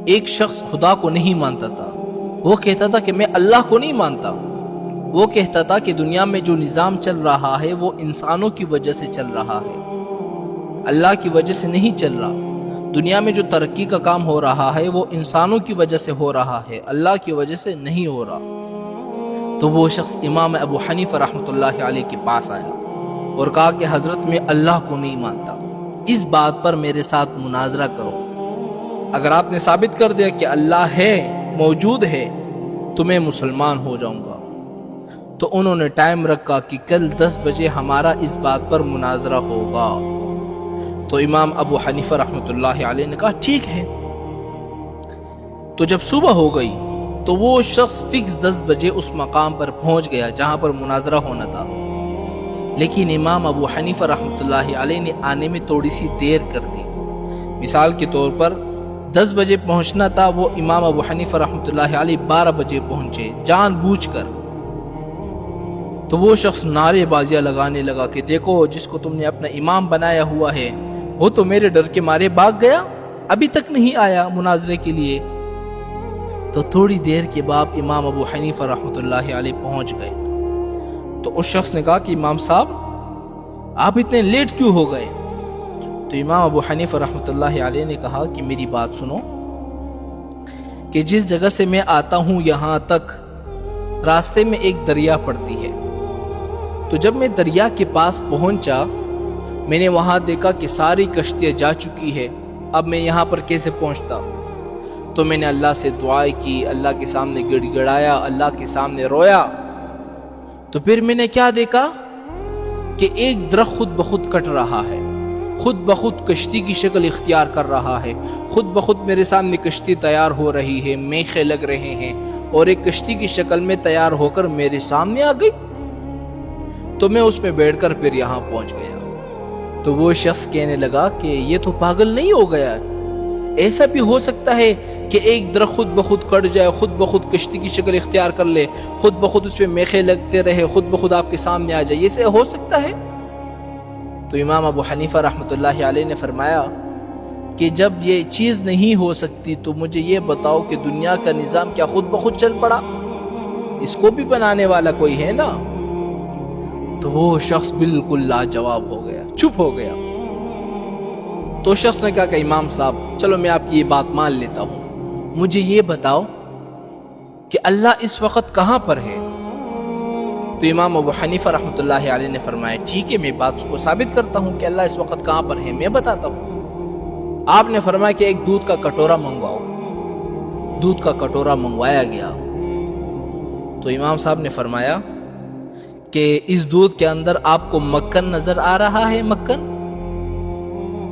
ایک شخص خدا کو نہیں مانتا تھا، وہ کہتا تھا کہ میں اللہ کو نہیں مانتا، وہ کہتا تھا کہ دنیا میں جو نظام چل رہا ہے وہ انسانوں کی وجہ سے چل رہا ہے، اللہ کی وجہ سے نہیں چل رہا، دنیا میں جو ترقی کا کام ہو رہا ہے وہ انسانوں کی وجہ سے ہو رہا ہے، اللہ کی وجہ سے نہیں ہو رہا۔ تو وہ شخص امام ابو حنیفہ رحمۃ اللہ علیہ کے پاس آیا اور کہا کہ حضرت میں اللہ کو نہیں مانتا، اس بات پر میرے ساتھ مناظرہ کرو، اگر آپ نے ثابت کر دیا کہ اللہ ہے، موجود ہے، تو میں مسلمان ہو جاؤں گا۔ تو انہوں نے ٹائم رکھا کہ کل 10 بجے ہمارا اس بات پر مناظرہ ہوگا۔ تو امام ابو حنیفہ رحمۃ اللہ علیہ نے کہا ٹھیک ہے۔ تو جب صبح ہو گئی تو وہ شخص فکس 10 بجے اس مقام پر پہنچ گیا جہاں پر مناظرہ ہونا تھا، لیکن امام ابو حنیفہ رحمۃ اللہ علیہ نے آنے میں تھوڑی سی دیر کر دی۔ مثال کے طور پر 10 بجے پہنچنا تھا، وہ امام ابو حنیفہ رحمۃ اللہ علیہ 12 بجے پہنچے جان بوجھ کر۔ تو وہ شخص نعرے بازیاں لگانے لگا کہ دیکھو جس کو تم نے اپنا امام بنایا ہوا ہے وہ تو میرے ڈر کے مارے بھاگ گیا، ابھی تک نہیں آیا مناظرے کے لیے۔ تو تھوڑی دیر کے بعد امام ابو حنیفہ رحمۃ اللہ علیہ پہنچ گئے۔ تو اس شخص نے کہا کہ امام صاحب آپ اتنے لیٹ کیوں ہو گئے؟ تو امام ابو حنیفہ رحمۃ اللہ علیہ نے کہا کہ میری بات سنو، کہ جس جگہ سے میں آتا ہوں یہاں تک راستے میں ایک دریا پڑتی ہے، تو جب میں دریا کے پاس پہنچا میں نے وہاں دیکھا کہ ساری کشتیاں جا چکی ہے، اب میں یہاں پر کیسے پہنچتا؟ تو میں نے اللہ سے دعائیں کی، اللہ کے سامنے گڑ گڑایا، اللہ کے سامنے رویا۔ تو پھر میں نے کیا دیکھا کہ ایک درخت خود بخود کٹ رہا ہے، خود بخود کشتی کی شکل اختیار کر رہا ہے، خود بخود میرے سامنے کشتی تیار ہو رہی ہے، میخیں لگ رہے ہیں اور ایک کشتی کی شکل میں تیار ہو کر میرے سامنے آ گئی۔ تو میں اس میں بیٹھ کر پھر یہاں پہنچ گیا۔ تو وہ شخص کہنے لگا کہ یہ تو پاگل نہیں ہو گیا، ایسا بھی ہو سکتا ہے کہ ایک درخت خود بخود کٹ جائے، خود بخود کشتی کی شکل اختیار کر لے، خود بخود اس میں میخیں لگتے رہے، خود بخود آپ کے سامنے آ جائے، یہ سے ہو سکتا ہے؟ تو امام ابو حنیفہ رحمۃ اللہ علیہ نے فرمایا کہ جب یہ چیز نہیں ہو سکتی تو مجھے یہ بتاؤ کہ دنیا کا نظام کیا خود بخود چل پڑا؟ اس کو بھی بنانے والا کوئی ہے نا۔ تو وہ شخص بالکل لاجواب ہو گیا، چپ ہو گیا۔ تو شخص نے کہا کہ امام صاحب چلو میں آپ کی یہ بات مان لیتا ہوں، مجھے یہ بتاؤ کہ اللہ اس وقت کہاں پر ہے؟ تو امام ابو حنیفہ رحمۃ اللہ علیہ نے فرمایا ٹھیک ہے میں بات کو ثابت کرتا ہوں کہ اللہ اس وقت کہاں پر ہے، میں بتاتا ہوں۔ آپ نے فرمایا کہ ایک دودھ کا کٹورا منگواؤ۔ دودھ کا کٹورا منگوایا گیا۔ تو امام صاحب نے فرمایا کہ اس دودھ کے اندر آپ کو مکھن نظر آ رہا ہے؟ مکھن؟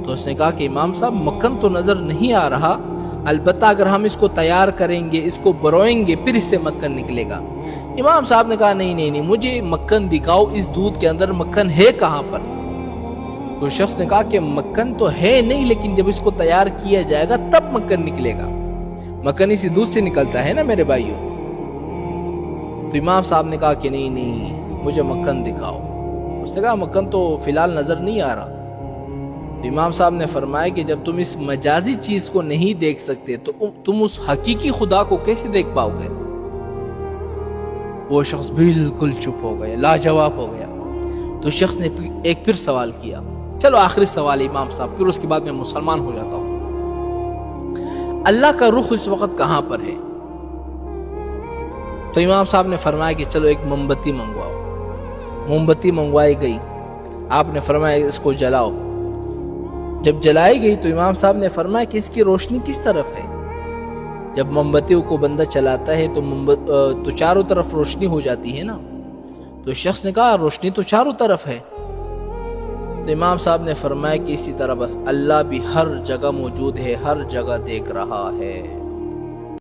تو اس نے کہا کہ امام صاحب مکھن تو نظر نہیں آ رہا، البتہ اگر ہم اس کو تیار کریں گے، اس کو بروئیں گے، پھر اس سے مکھن نکلے گا۔ امام صاحب نے کہا نہیں مجھے مکھن دکھاؤ، اس دودھ کے اندر مکھن ہے کہاں پر؟ تو شخص نے کہا کہ مکھن تو ہے نہیں، لیکن جب اس کو تیار کیا جائے گا تب مکھن نکلے گا، مکھن اسی دودھ سے نکلتا ہے نا میرے بھائیوں۔ تو امام صاحب نے کہا کہ نہیں مجھے مکھن دکھاؤ۔ اس نے کہا مکھن تو فی الحال نظر نہیں آ رہا۔ تو امام صاحب نے فرمایا کہ جب تم اس مجازی چیز کو نہیں دیکھ سکتے تو تم اس حقیقی خدا کو کیسے دیکھ پاؤ گے؟ وہ شخص بالکل چپ ہو گیا، لاجواب ہو گیا۔ تو شخص نے ایک پھر سوال کیا، چلو آخری سوال امام صاحب، پھر اس کے بعد میں مسلمان ہو جاتا ہوں، اللہ کا رخ اس وقت کہاں پر ہے؟ تو امام صاحب نے فرمایا کہ چلو ایک موم بتی منگواؤ۔ موم بتی منگوائی گئی، آپ نے فرمایا اس کو جلاؤ۔ جب جلائی گئی تو امام صاحب نے فرمایا کہ اس کی روشنی کس طرف ہے؟ جب موم بتی کو بندہ چلاتا ہے تو چاروں طرف روشنی ہو جاتی ہے نا۔ تو شخص نے کہا روشنی تو چاروں طرف ہے۔ تو امام صاحب نے فرمایا کہ اسی طرح بس اللہ بھی ہر جگہ موجود ہے، ہر جگہ دیکھ رہا ہے۔